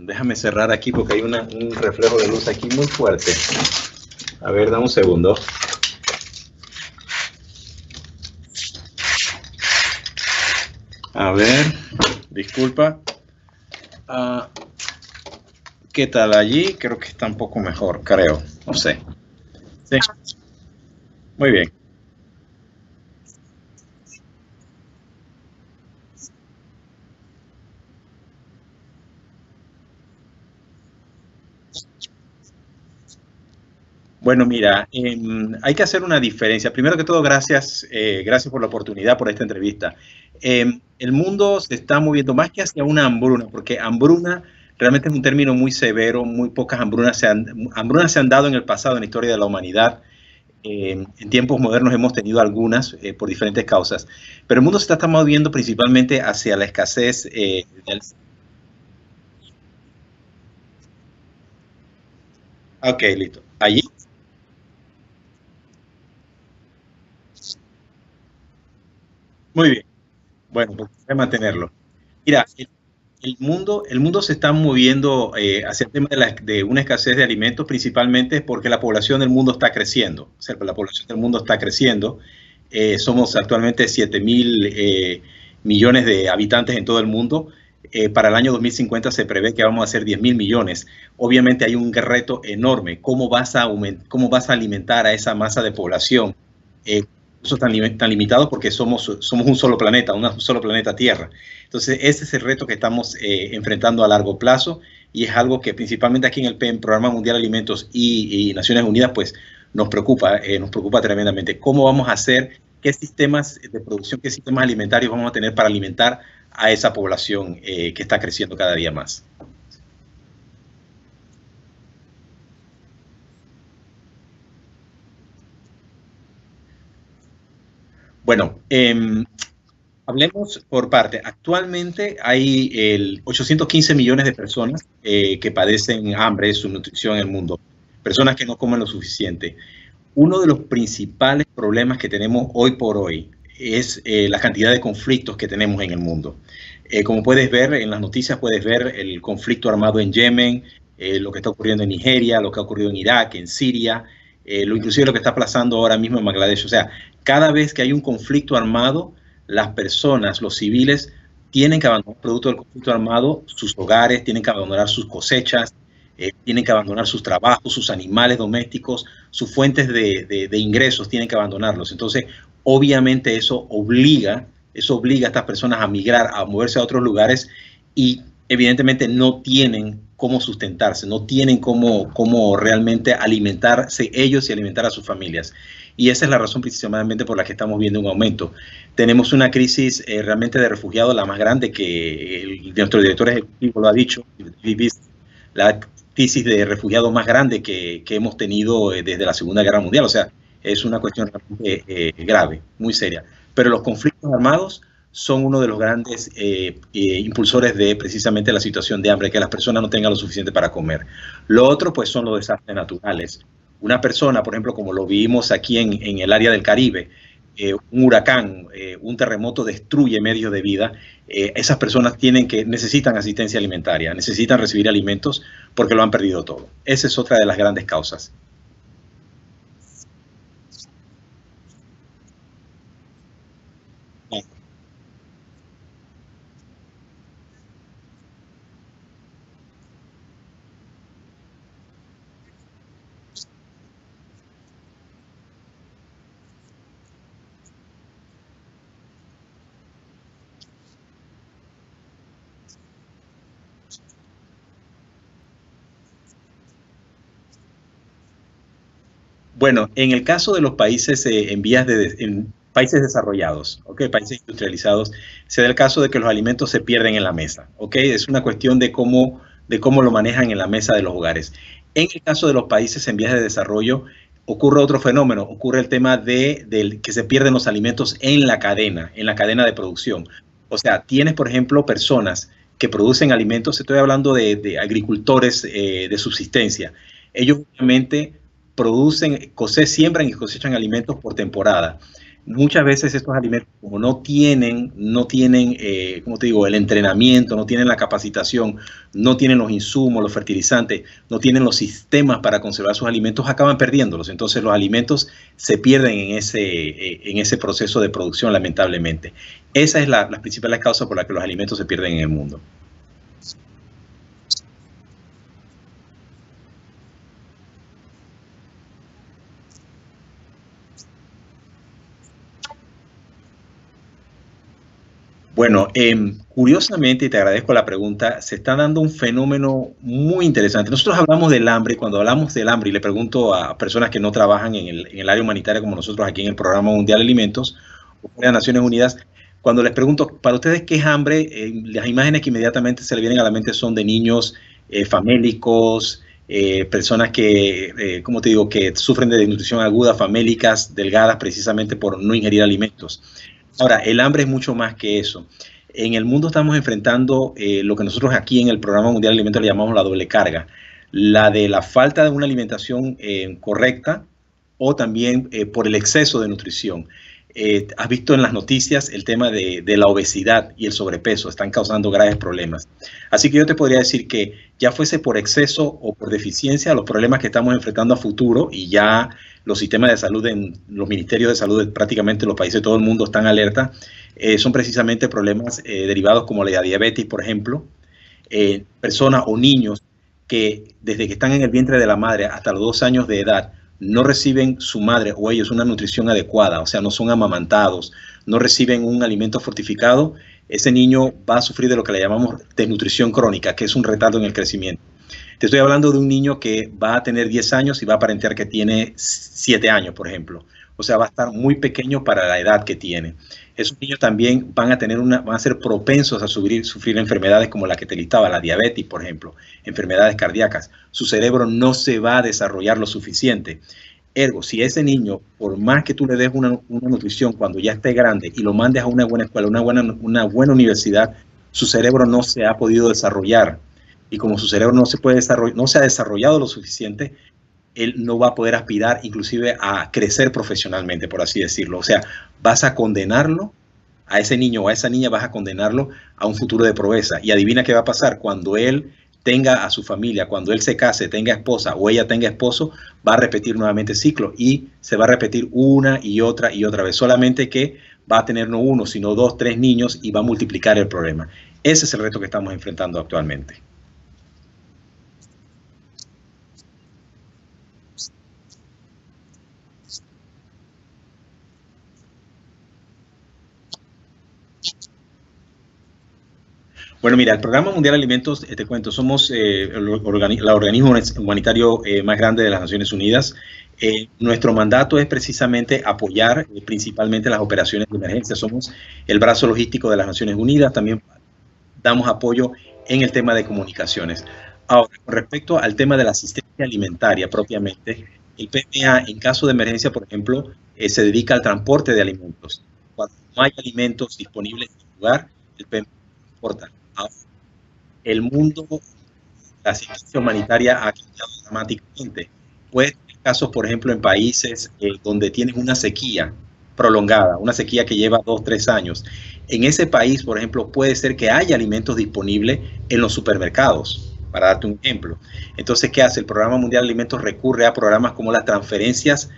Déjame cerrar aquí porque hay un reflejo de luz aquí muy fuerte. A ver, dame un segundo. A ver, disculpa. ¿Qué tal allí? Creo que está un poco mejor, creo. No sé. Sí. Muy bien. Bueno, mira, hay que hacer una diferencia. Primero que todo, gracias por la oportunidad, por esta entrevista. El mundo se está moviendo más que hacia una hambruna, porque hambruna realmente es un término muy severo, muy pocas hambrunas se han dado en el pasado, en la historia de la humanidad. En tiempos modernos hemos tenido algunas por diferentes causas, pero el mundo se está moviendo principalmente hacia la escasez. Ok, listo. Allí, muy bien. Bueno, pues voy a mantenerlo. Mira, el mundo se está moviendo hacia el tema de una escasez de alimentos, principalmente porque la población del mundo está creciendo. O sea, la población del mundo está creciendo. Somos actualmente 7.000 millones de habitantes en todo el mundo. Para el año 2050 se prevé que vamos a ser 10.000 millones. Obviamente hay un reto enorme. ¿Cómo vas a alimentar a esa masa de población? Eso tan limitado porque somos un solo planeta, un solo planeta Tierra. Entonces, ese es el reto que estamos enfrentando a largo plazo y es algo que principalmente aquí en el PEN, Programa Mundial de Alimentos y Naciones Unidas, pues nos preocupa tremendamente. ¿Cómo vamos a hacer? ¿Qué sistemas de producción, qué sistemas alimentarios vamos a tener para alimentar a esa población que está creciendo cada día más? Bueno, hablemos por parte. Actualmente hay 815 millones de personas que padecen hambre, subnutrición en el mundo. Personas que no comen lo suficiente. Uno de los principales problemas que tenemos hoy por hoy es la cantidad de conflictos que tenemos en el mundo. Como puedes ver en las noticias, puedes ver el conflicto armado en Yemen, lo que está ocurriendo en Nigeria, lo que ha ocurrido en Irak, en Siria, inclusive lo que está pasando ahora mismo en Bangladesh. O sea, cada vez que hay un conflicto armado, las personas, los civiles, tienen que abandonar, producto del conflicto armado, sus hogares, tienen que abandonar sus cosechas, tienen que abandonar sus trabajos, sus animales domésticos, sus fuentes de ingresos, tienen que abandonarlos. Entonces, obviamente eso obliga a estas personas a migrar, a moverse a otros lugares y evidentemente no tienen cómo sustentarse, no tienen cómo realmente alimentarse ellos y alimentar a sus familias. Y esa es la razón principalmente por la que estamos viendo un aumento. Tenemos una crisis realmente de refugiados, la más grande que nuestro director ejecutivo lo ha dicho, la crisis de refugiados más grande que hemos tenido desde la Segunda Guerra Mundial. O sea, es una cuestión realmente grave, muy seria. Pero los conflictos armados son uno de los grandes impulsores de precisamente la situación de hambre, que las personas no tengan lo suficiente para comer. Lo otro, pues, son los desastres naturales. Una persona, por ejemplo, como lo vimos aquí en el área del Caribe, un huracán, un terremoto destruye medios de vida. Esas personas necesitan asistencia alimentaria, necesitan recibir alimentos porque lo han perdido todo. Esa es otra de las grandes causas. Bueno, en el caso de los países en países desarrollados, ¿ok? Países industrializados, se da el caso de que los alimentos se pierden en la mesa, ¿ok? Es una cuestión de cómo lo manejan en la mesa de los hogares. En el caso de los países en vías de desarrollo, ocurre otro fenómeno, ocurre el tema de que se pierden los alimentos en la cadena de producción. O sea, tienes, por ejemplo, personas que producen alimentos, estoy hablando de agricultores de subsistencia. Ellos obviamente siembran y cosechan alimentos por temporada. muchas veces estos alimentos, como no tienen, como te digo, el entrenamiento, no tienen la capacitación, no tienen los insumos, los fertilizantes, no tienen los sistemas para conservar sus alimentos, acaban perdiéndolos. Entonces los alimentos se pierden en ese proceso de producción, lamentablemente. Esa es las principales causas por las que los alimentos se pierden en el mundo. Bueno, curiosamente, y te agradezco la pregunta, se está dando un fenómeno muy interesante. Nosotros hablamos del hambre, y cuando hablamos del hambre, y le pregunto a personas que no trabajan en el área humanitaria como nosotros aquí en el Programa Mundial de Alimentos o en las Naciones Unidas, cuando les pregunto, para ustedes, ¿qué es hambre? Las imágenes que inmediatamente se le vienen a la mente son de niños famélicos, personas que, como te digo, que sufren de desnutrición aguda, famélicas, delgadas, precisamente por no ingerir alimentos. Ahora, el hambre es mucho más que eso. En el mundo estamos enfrentando lo que nosotros aquí en el Programa Mundial de Alimentos le llamamos la doble carga. La de la falta de una alimentación correcta o también por el exceso de nutrición. Has visto en las noticias el tema de la obesidad y el sobrepeso, están causando graves problemas. Así que yo te podría decir que ya fuese por exceso o por deficiencia, los problemas que estamos enfrentando a futuro, y ya los sistemas de salud, en los ministerios de salud de prácticamente los países de todo el mundo están alerta, son precisamente problemas derivados como la diabetes, por ejemplo, personas o niños que desde que están en el vientre de la madre hasta los 2 años de edad no reciben su madre o ellos una nutrición adecuada, o sea, no son amamantados, no reciben un alimento fortificado, ese niño va a sufrir de lo que le llamamos desnutrición crónica, que es un retardo en el crecimiento. Te estoy hablando de un niño que va a tener 10 años y va a aparentar que tiene 7 años, por ejemplo. O sea, va a estar muy pequeño para la edad que tiene. Esos niños también van a ser propensos a sufrir enfermedades como la que te listaba, la diabetes, por ejemplo, enfermedades cardíacas. Su cerebro no se va a desarrollar lo suficiente. Ergo, si ese niño, por más que tú le des una nutrición cuando ya esté grande y lo mandes a una buena escuela, una buena universidad, su cerebro no se ha podido desarrollar. Y como su cerebro no se ha desarrollado lo suficiente, él no va a poder aspirar inclusive a crecer profesionalmente, por así decirlo. O sea, vas a condenarlo a ese niño o a esa niña, vas a condenarlo a un futuro de pobreza. Y adivina qué va a pasar cuando él tenga a su familia, cuando él se case, tenga esposa o ella tenga esposo, va a repetir nuevamente el ciclo y se va a repetir una y otra vez. Solamente que va a tener no uno, sino 2, 3 niños y va a multiplicar el problema. Ese es el reto que estamos enfrentando actualmente. Bueno, mira, el Programa Mundial de Alimentos, te cuento, somos el organismo humanitario más grande de las Naciones Unidas. Nuestro mandato es precisamente apoyar principalmente las operaciones de emergencia. Somos el brazo logístico de las Naciones Unidas. También damos apoyo en el tema de comunicaciones. Ahora, con respecto al tema de la asistencia alimentaria propiamente, el PMA en caso de emergencia, por ejemplo, se dedica al transporte de alimentos. Cuando no hay alimentos disponibles en el lugar, el PMA transporta. Ahora, el mundo, la asistencia humanitaria ha cambiado dramáticamente. Puede tener casos, por ejemplo, en países donde tienes una sequía prolongada, una sequía que lleva 2, 3 años. En ese país, por ejemplo, puede ser que haya alimentos disponibles en los supermercados, para darte un ejemplo. Entonces, ¿qué hace? El Programa Mundial de Alimentos recurre a programas como las transferencias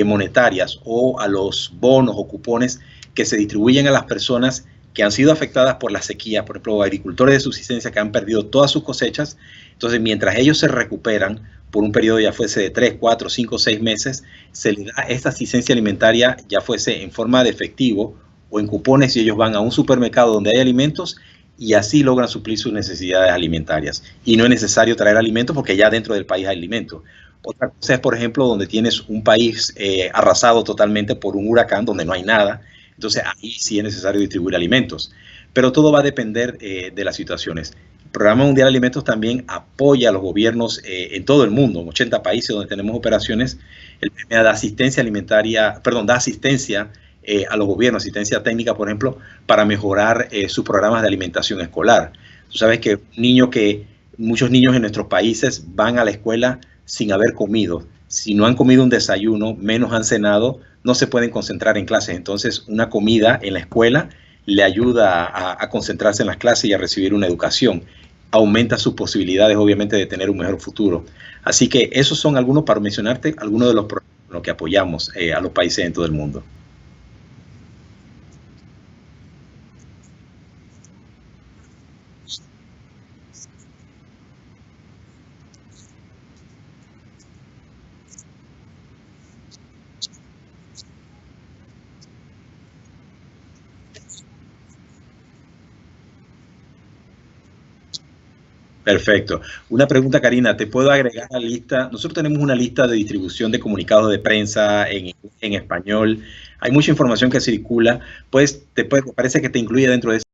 monetarias o a los bonos o cupones que se distribuyen a las personas que han sido afectadas por la sequía, por ejemplo, agricultores de subsistencia que han perdido todas sus cosechas. Entonces, mientras ellos se recuperan por un periodo ya fuese de 3, 4, 5, 6 meses, se les da esta asistencia alimentaria, ya fuese en forma de efectivo o en cupones, y ellos van a un supermercado donde hay alimentos y así logran suplir sus necesidades alimentarias. Y no es necesario traer alimentos porque ya dentro del país hay alimentos. Otra cosa es, por ejemplo, donde tienes un país arrasado totalmente por un huracán, donde no hay nada. Entonces, ahí sí es necesario distribuir alimentos. Pero todo va a depender de las situaciones. El Programa Mundial de Alimentos también apoya a los gobiernos en todo el mundo, en 80 países donde tenemos operaciones. El PMA da asistencia alimentaria, perdón, da asistencia a los gobiernos, asistencia técnica, por ejemplo, para mejorar sus programas de alimentación escolar. Tú sabes que muchos niños en nuestros países van a la escuela sin haber comido. si no han comido un desayuno, menos han cenado, no se pueden concentrar en clases. Entonces, una comida en la escuela le ayuda a concentrarse en las clases y a recibir una educación. Aumenta sus posibilidades, obviamente, de tener un mejor futuro. Así que esos son algunos, para mencionarte, algunos de los programas en los que apoyamos a los países en todo el mundo. Perfecto. Una pregunta, Karina, ¿te puedo agregar a la lista? Nosotros tenemos una lista de distribución de comunicados de prensa en español. Hay mucha información que circula. Pues, parece que te incluye dentro de